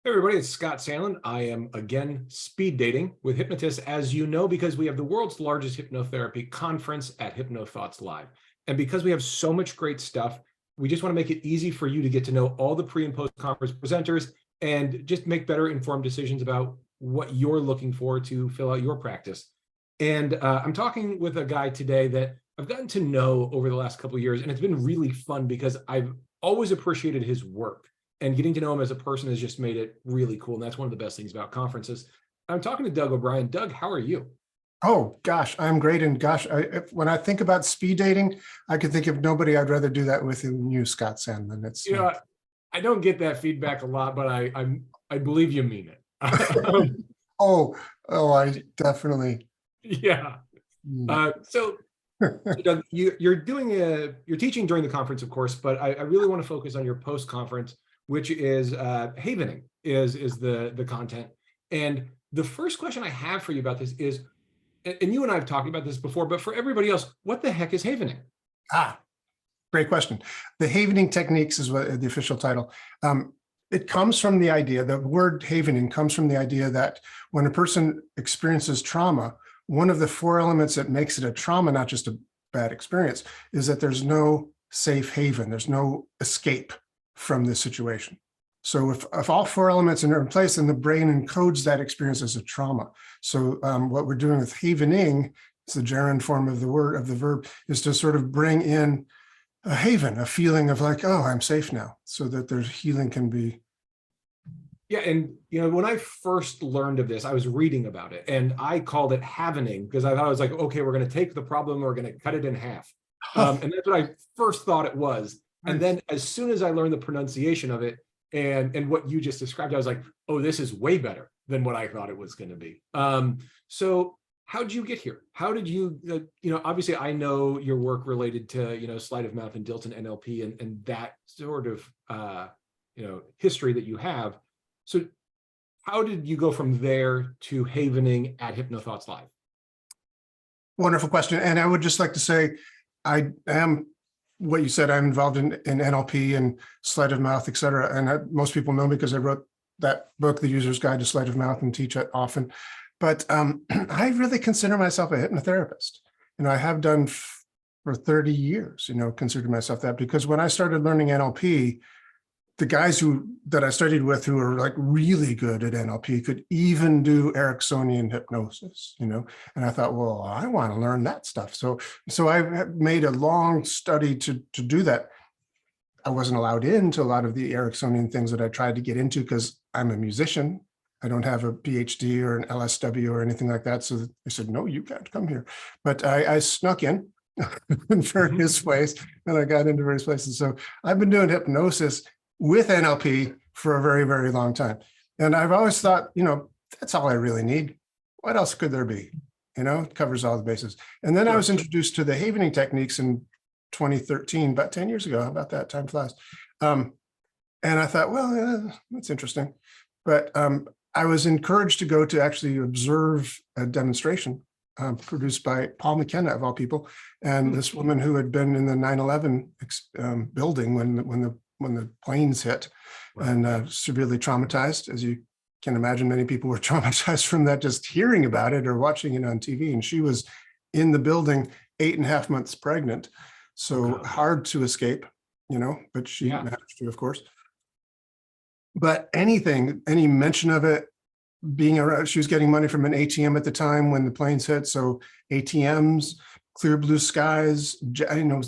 Hey everybody, it's Scott Sandlin. I am again speed dating with hypnotists, as you know, because we have the world's largest hypnotherapy conference at HypnoThoughts Live. And because we have so much great stuff, we just want to make it easy for you to get to know all the pre and post conference presenters and just make better informed decisions about what you're looking for to fill out your practice. And I'm talking with a guy today that I've gotten to know over the last couple of years, and it's been really fun because I've always appreciated his work. And getting to know him as a person has just made it really cool. And that's one of the best things about conferences. I'm talking to Doug OBrien. Doug, how are you? Oh, gosh, I'm great. And gosh, when I think about speed dating, I could think of nobody I'd rather do that with than you, Scott Sandlin. It's I don't get that feedback a lot, but I believe you mean it. oh, I definitely. Yeah. So Doug, you're teaching during the conference, of course, but I really want to focus on your post-conference, which is havening is the content. And the first question I have for you about this is, and you and I have talked about this before, but for everybody else, what the heck is havening? Great question. The havening techniques is what the official title. It comes from the idea, the word havening comes from the idea that when a person experiences trauma, one of the four elements that makes it a trauma, not just a bad experience, is that there's no safe haven. There's no escape from this situation. So if all four elements are in place, then the brain encodes that experience as a trauma. So what we're doing with havening, it's the gerund form of the verb, is to sort of bring in a haven, a feeling of like, oh, I'm safe now, so that there's healing can be. Yeah, and when I first learned of this, I was reading about it, and I called it havening because I thought I was like, okay, we're going to take the problem, we're going to cut it in half, and that's what I first thought it was. And then as soon as I learned the pronunciation of it and what you just described, I was like, oh, this is way better than what I thought it was going to be. So how did you get here? How did you, obviously I know your work related to, sleight of mouth and Dilton NLP and that sort of, history that you have. So how did you go from there to havening at HypnoThoughts Live? Wonderful question. And I would just like to say, I am what you said, I'm involved in NLP and sleight of mouth, et cetera. And most people know me because I wrote that book, The User's Guide to Sleight of Mouth, and teach it often. But I really consider myself a hypnotherapist. I have done for 30 years, consider myself that, because when I started learning NLP, the guys that I studied with who were like really good at NLP could even do Ericksonian hypnosis, and I thought, well, I want to learn that stuff. So I made a long study to do that. I wasn't allowed into a lot of the Ericksonian things that I tried to get into because I'm a musician. I don't have a PhD or an LSW or anything like that. So they said, no, you can't come here. But I snuck in various ways, and I got into various places. So I've been doing hypnosis with NLP for a very, very long time. And I've always thought, that's all I really need. What else could there be? It covers all the bases. And then I was introduced to the havening techniques in 2013, about 10 years ago. How about that? Time flies. And I thought, well, that's interesting. But I was encouraged to go to actually observe a demonstration produced by Paul McKenna, of all people, and this woman who had been in the 9/11 building when the planes hit, and severely traumatized. As you can imagine, many people were traumatized from that, just hearing about it or watching it on TV. And she was in the building 8.5 months pregnant. So hard to escape, but she managed to, of course. But any mention of it being around, she was getting money from an ATM at the time when the planes hit. So ATMs, clear blue skies,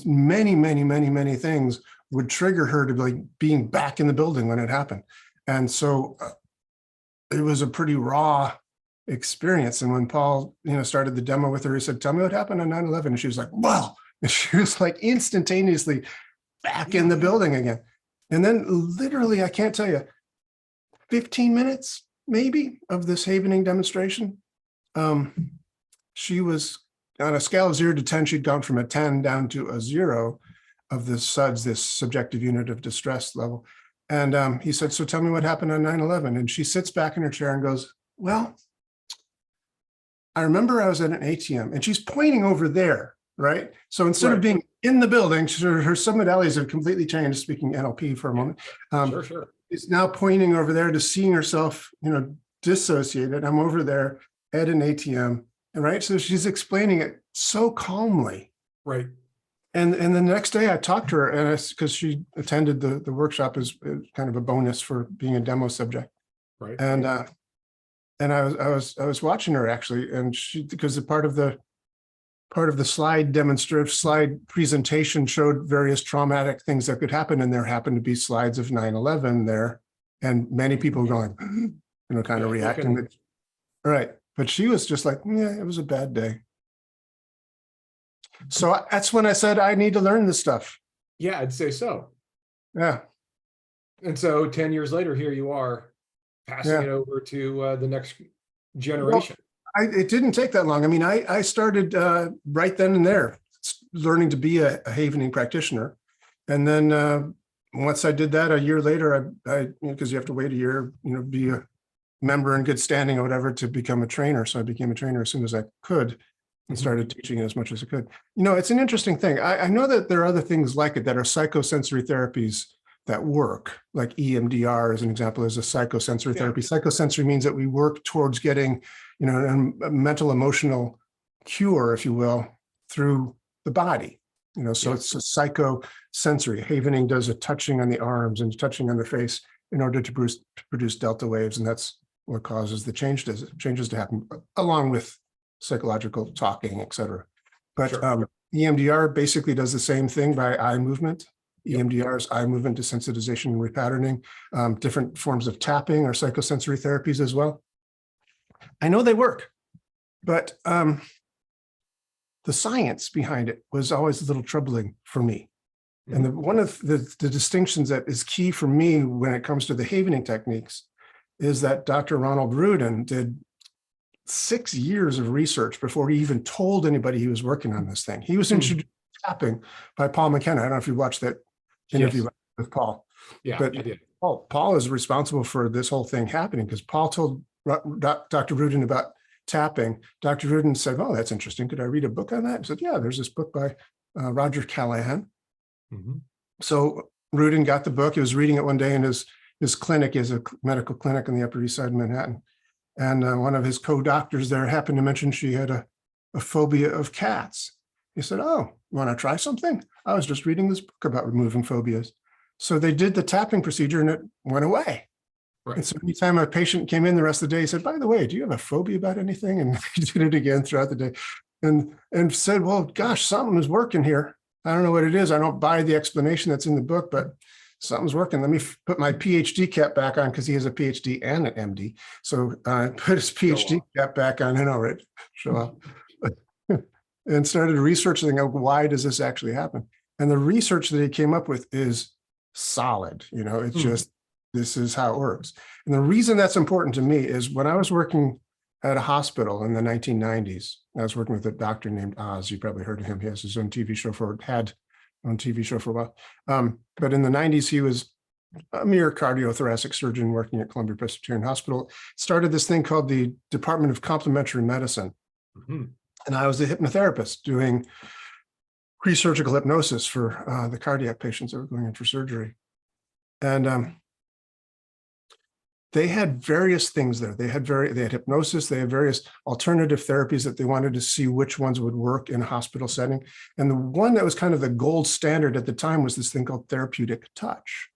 many, many, many, many things would trigger her to be being back in the building when it happened. And so it was a pretty raw experience. And when Paul, started the demo with her, he said, tell me what happened on 9/11. And she was like, wow. And she was like instantaneously back in the building again. And then literally, I can't tell you, 15 minutes maybe of this havening demonstration. She was on a scale of 0 to 10, she'd gone from a 10 down to a 0 of the SUDS, this subjective unit of distress level. And he said, so tell me what happened on 9/11. And she sits back in her chair and goes, well, I remember I was at an ATM, and she's pointing over there, right? So instead of being in the building, her submodalities have completely changed, speaking NLP for a moment. Sure. is now pointing over there to seeing herself, dissociated. I'm over there at an ATM, and right. So she's explaining it so calmly. Right. And the next day I talked to her, and because she attended the workshop as kind of a bonus for being a demo subject. Right. And I was watching her actually, and because part of the slide presentation showed various traumatic things that could happen, and there happened to be slides of 9/11 there, and many people going, kind of reacting. All right, but she was just like, yeah, it was a bad day. So that's when I said I need to learn this stuff. Yeah, I'd say so. Yeah. And so 10 years later, here you are passing it over to the next generation. Well, it didn't take that long. I mean, I started right then and there learning to be a havening practitioner. And then once I did that, a year later, because you have to wait a year, be a member in good standing or whatever to become a trainer. So I became a trainer as soon as I could and started teaching as much as I could. It's an interesting thing. I know that there are other things like it that are psychosensory therapies that work, like EMDR as an example, is a psychosensory therapy. Psychosensory means that we work towards getting, a mental emotional cure, if you will, through the body. So it's a psychosensory. Havening does a touching on the arms and touching on the face in order to produce delta waves, and that's what causes the changes to happen, along with psychological talking, et cetera. But EMDR basically does the same thing by eye movement. EMDR is eye movement desensitization and repatterning. Different forms of tapping are psychosensory therapies as well. I know they work, but the science behind it was always a little troubling for me. And one of the distinctions that is key for me when it comes to the havening techniques is that Dr. Ronald Rudin did 6 years of research before he even told anybody he was working on this thing. He was introduced to tapping by Paul McKenna. I don't know if you watched that interview with Paul. Yeah, but I did. Paul is responsible for this whole thing happening because Paul told Dr. Rudin about tapping. Dr. Rudin said, "Oh, that's interesting. Could I read a book on that?" He said, "Yeah, there's this book by Roger Callahan." So Rudin got the book. He was reading it one day in his clinic. He has a medical clinic on the Upper East Side of Manhattan. And one of his co-doctors there happened to mention she had a phobia of cats. He said, "Oh, you want to try something? I was just reading this book about removing phobias." So they did the tapping procedure and it went away. Right. And so anytime a patient came in the rest of the day, he said, "By the way, do you have a phobia about anything?" And he did it again throughout the day and said, "Well, gosh, something is working here. I don't know what it is. I don't buy the explanation that's in the book, but something's working. Let me put my PhD cap back on," because he has a PhD and an MD. So put his PhD cap back on, right? Show up. And started researching, why does this actually happen? And the research that he came up with is solid. It's just, this is how it works. And the reason that's important to me is when I was working at a hospital in the 1990s, I was working with a doctor named Oz. You probably heard of him. He has his own TV show had on TV show for a while. But in the 90s, he was a mere cardiothoracic surgeon working at Columbia Presbyterian Hospital, started this thing called the Department of Complementary Medicine. And I was a hypnotherapist doing pre-surgical hypnosis for the cardiac patients that were going in for surgery. And they had various things there. They had hypnosis. They had various alternative therapies that they wanted to see which ones would work in a hospital setting. And the one that was kind of the gold standard at the time was this thing called therapeutic touch,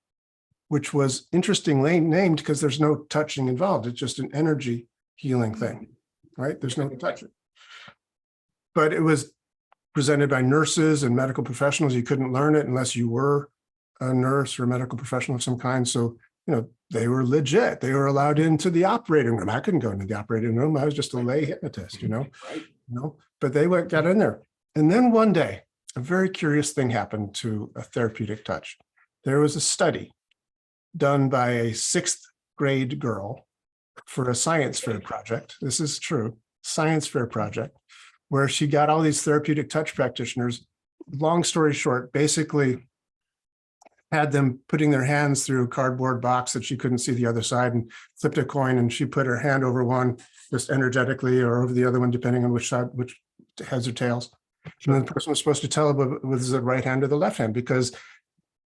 which was interestingly named because there's no touching involved. It's just an energy healing thing, right? There's no touching. But it was presented by nurses and medical professionals. You couldn't learn it unless you were a nurse or a medical professional of some kind. So, they were legit. They were allowed into the operating room. I couldn't go into the operating room. I was just a lay hypnotist, but they got in there. And then one day, a very curious thing happened to a therapeutic touch. There was a study done by a 6th grade girl for a science fair project. This is true, science fair project, where she got all these therapeutic touch practitioners. Long story short, basically had them putting their hands through a cardboard box that she couldn't see the other side, and flipped a coin, and she put her hand over one just energetically or over the other one, depending on which side, which heads or tails. And then the person was supposed to tell was the right hand or the left hand, because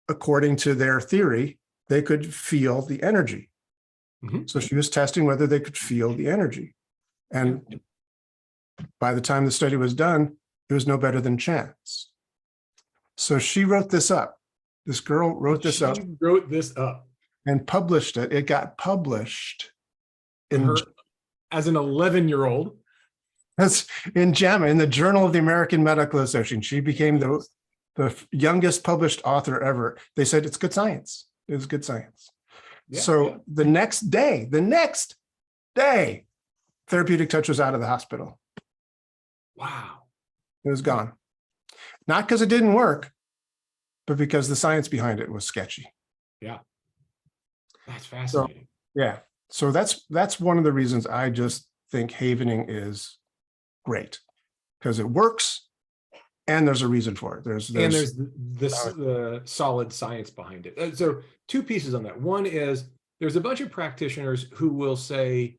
according to their theory, they could feel the energy. Mhm. So she was testing whether they could feel the energy. And by the time the study was done, it was no better than chance. So she wrote this up. This girl wrote this up She wrote this up. and published it. It got published in Her as an 11-year-old. That's in JAMA, in the Journal of the American Medical Association. She became the youngest published author ever. They said it's good science. It was good science. Yeah, So yeah. the next day, Therapeutic Touch was out of the hospital. Wow. It was gone. Not because it didn't work, but because the science behind it was sketchy. Yeah. That's fascinating. Yeah. So that's one of the reasons I just think havening is great, because it works and there's a reason for it. There's the solid science behind it. So two pieces on that. One is there's a bunch of practitioners who will say,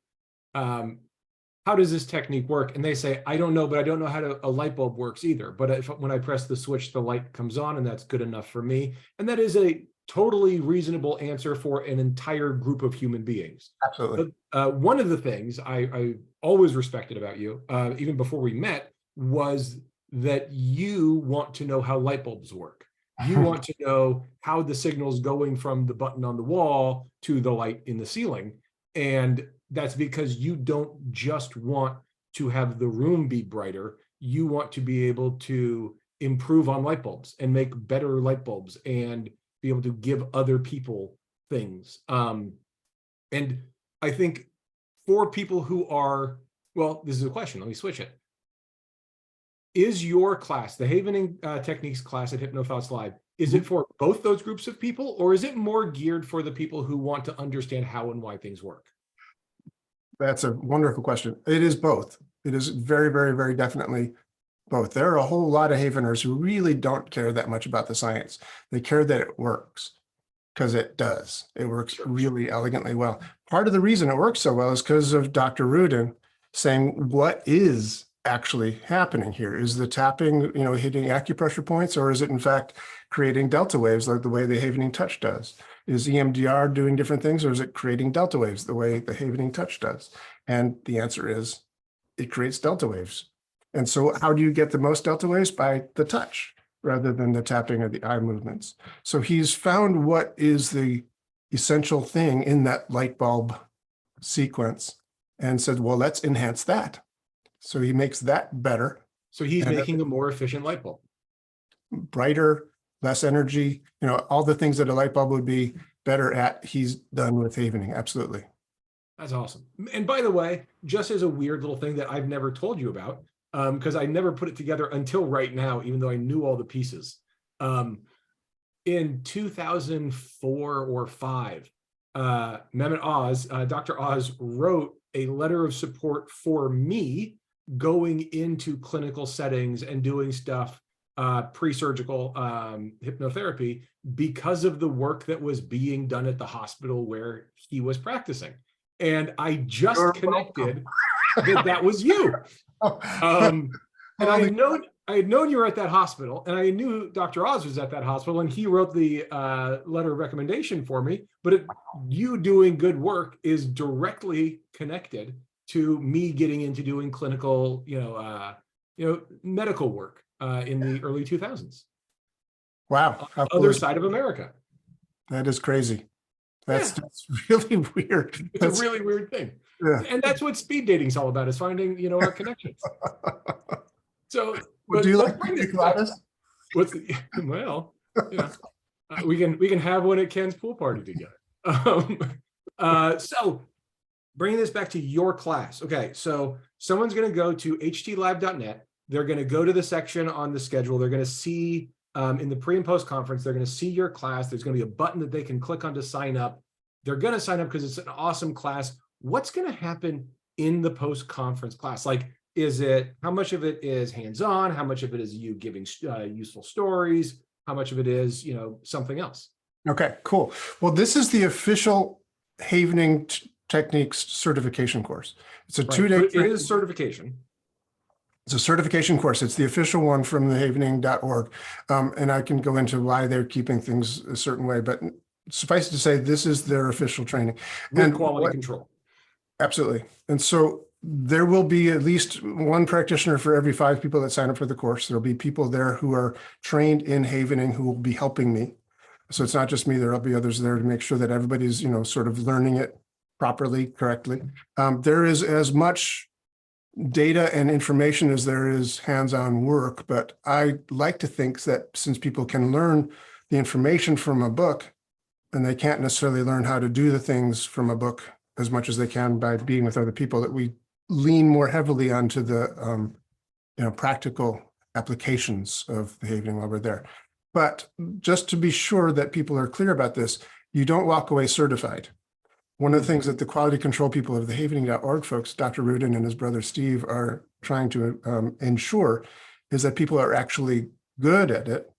how does this technique work? And they say, I don't know, but I don't know how a light bulb works either. But when I press the switch, the light comes on and that's good enough for me. And that is a totally reasonable answer for an entire group of human beings. absolutely. But one of the things I always respected about you, even before we met, was that you want to know how light bulbs work. You want to know how the signal's going from the button on the wall to the light in the ceiling. And that's because you don't just want to have the room be brighter. You want to be able to improve on light bulbs and make better light bulbs and be able to give other people things. And I think for people who are, well, this is a question, let me switch it. Is your class, the Havening Techniques class at HypnoThoughts Live, is it for both those groups of people, or is it more geared for the people who want to understand how and why things work? That's a wonderful question. It is both. It is very, very, very definitely both. There are a whole lot of Haveners who really don't care that much about the science. They care that it works, because it does. It works really elegantly well. Part of the reason it works so well is because of Dr. Rudin saying, what is actually happening here? Is the tapping, hitting acupressure points, or is it in fact creating delta waves like the way the Havening Touch does? Is EMDR doing different things, or is it creating delta waves the way the Havening Touch does? And the answer is it creates delta waves. And so how do you get the most delta waves? By the touch rather than the tapping or the eye movements. So he's found what is the essential thing in that light bulb sequence and said, well, let's enhance that. So he makes that better. So he's making a more efficient light bulb. Brighter, less energy, all the things that a light bulb would be better at, he's done with Havening. Absolutely. That's awesome. And by the way, just as a weird little thing that I've never told you about, because I never put it together until right now, even though I knew all the pieces. In 2004 or 5, Mehmet Oz, Dr. Oz wrote a letter of support for me going into clinical settings and doing stuff, pre-surgical hypnotherapy, because of the work that was being done at the hospital where he was practicing. And I just connected that was you. And I had known you were at that hospital, and I knew Dr. Oz was at that hospital, and he wrote the letter of recommendation for me. But you doing good work is directly connected to me getting into doing clinical, medical work in the early 2000s. Wow. Other side of America. That is crazy. That's really weird. It's a really weird thing. Yeah. And that's what speed dating is all about, is finding, our connections. So, Well, do you like pina coladas? We can have one at Ken's pool party together. So bringing this back to your class. Okay, so someone's going to go to htlive.net. They're going to go to the section on the schedule. They're going to see in the pre and post conference, they're going to see your class. There's going to be a button that they can click on to sign up. They're going to sign up because it's an awesome class. What's going to happen in the post conference class? Like, how much of it is hands-on? How much of it is you giving useful stories? How much of it is, something else? Okay, cool. Well, this is the official Havening Techniques certification course. It's a 2-day. It is certification. It's a certification course. It's the official one from the havening.org. And I can go into why they're keeping things a certain way, but suffice it to say, this is their official training. With And quality control. absolutely. And so there will be at least one practitioner for every 5 people that sign up for the course. There'll be people there who are trained in havening who will be helping me. So it's not just me, there'll be others there to make sure that everybody's, sort of learning it properly, correctly. There is as much data and information as there is hands-on work, but I like to think that since people can learn the information from a book, and they can't necessarily learn how to do the things from a book as much as they can by being with other people, that we lean more heavily onto the practical applications of the havening while we're there. But just to be sure that people are clear about this, you don't walk away certified. One of the things that the quality control people of the havening.org folks, Dr. Rudin and his brother Steve, are trying to ensure is that people are actually good at it.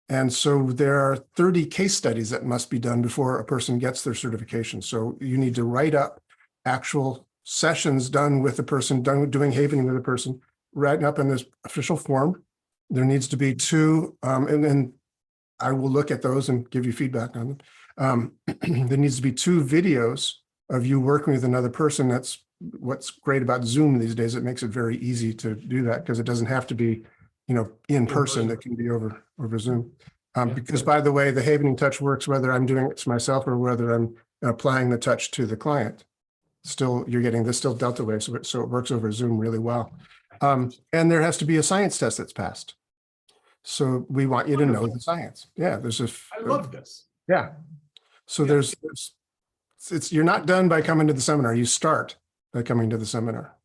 And so there are 30 case studies that must be done before a person gets their certification. So you need to write up actual sessions done with a person, doing havening with a person, writing up in this official form. There needs to be 2, and then I will look at those and give you feedback on them. There needs to be 2 videos of you working with another person. That's what's great about Zoom these days. It makes it very easy to do that because it doesn't have to be, in person. It can be over Zoom. Because by the way, the havening touch works whether I'm doing it to myself or whether I'm applying the touch to the client. Still, you're getting this still delta wave, so it works over Zoom really well. And there has to be a science test that's passed. So we want you to know the science. Yeah, I love this. Yeah. So you're not done by coming to the seminar. You start by coming to the seminar.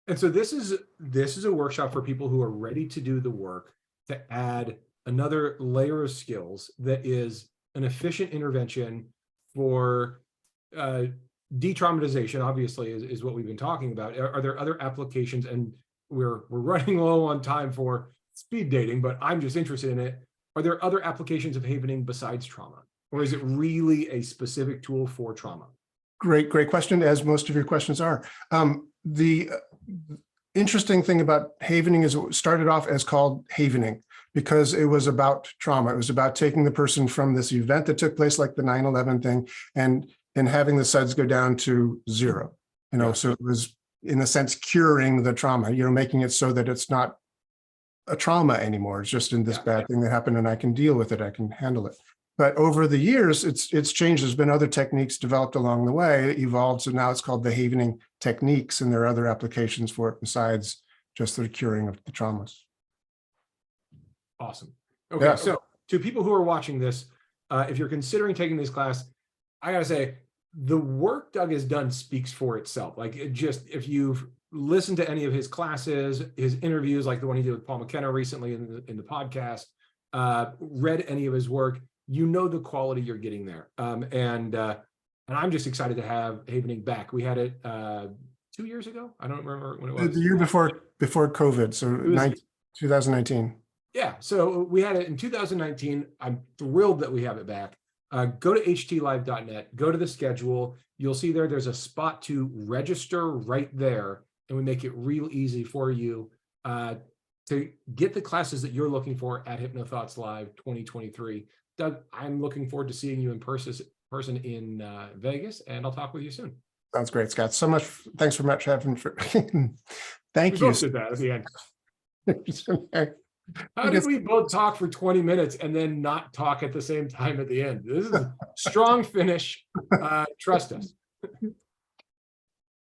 And so this is a workshop for people who are ready to do the work to add another layer of skills that is an efficient intervention for de-traumatization, obviously, is what we've been talking about. Are there other applications? And we're running low on time for speed dating, but I'm just interested in it. Are there other applications of havening besides trauma? Or is it really a specific tool for trauma? Great question, as most of your questions are. The interesting thing about havening is it started off as called havening because it was about trauma. It was about taking the person from this event that took place, like the 9/11 thing, and having the SUDS go down to 0. So it was, in a sense, curing the trauma, making it so that it's not a trauma anymore. It's just in this bad thing that happened and I can deal with it. I can handle it. But over the years, it's changed. There's been other techniques developed along the way, evolved. So now it's called the havening techniques, and there are other applications for it besides just the curing of the traumas. Awesome. Okay, yeah. So to people who are watching this, if you're considering taking this class, I gotta say, the work Doug has done speaks for itself. Like, if you've listened to any of his classes, his interviews, like the one he did with Paul McKenna recently in the podcast, read any of his work, the quality you're getting there. And I'm just excited to have havening back. We had it 2 years ago. I don't remember when it was. The year before COVID, so 2019. Yeah, so we had it in 2019. I'm thrilled that we have it back. Go to htlive.net, go to the schedule. You'll see there's a spot to register right there, and we make it real easy for you to get the classes that you're looking for at HypnoThoughts Live 2023. Doug, I'm looking forward to seeing you in person in Vegas, and I'll talk with you soon. Sounds great, Scott. So much. Thanks so much, Evan. Thank you. We both did that at the end. How did we both talk for 20 minutes and then not talk at the same time at the end? This is a strong finish. Trust us.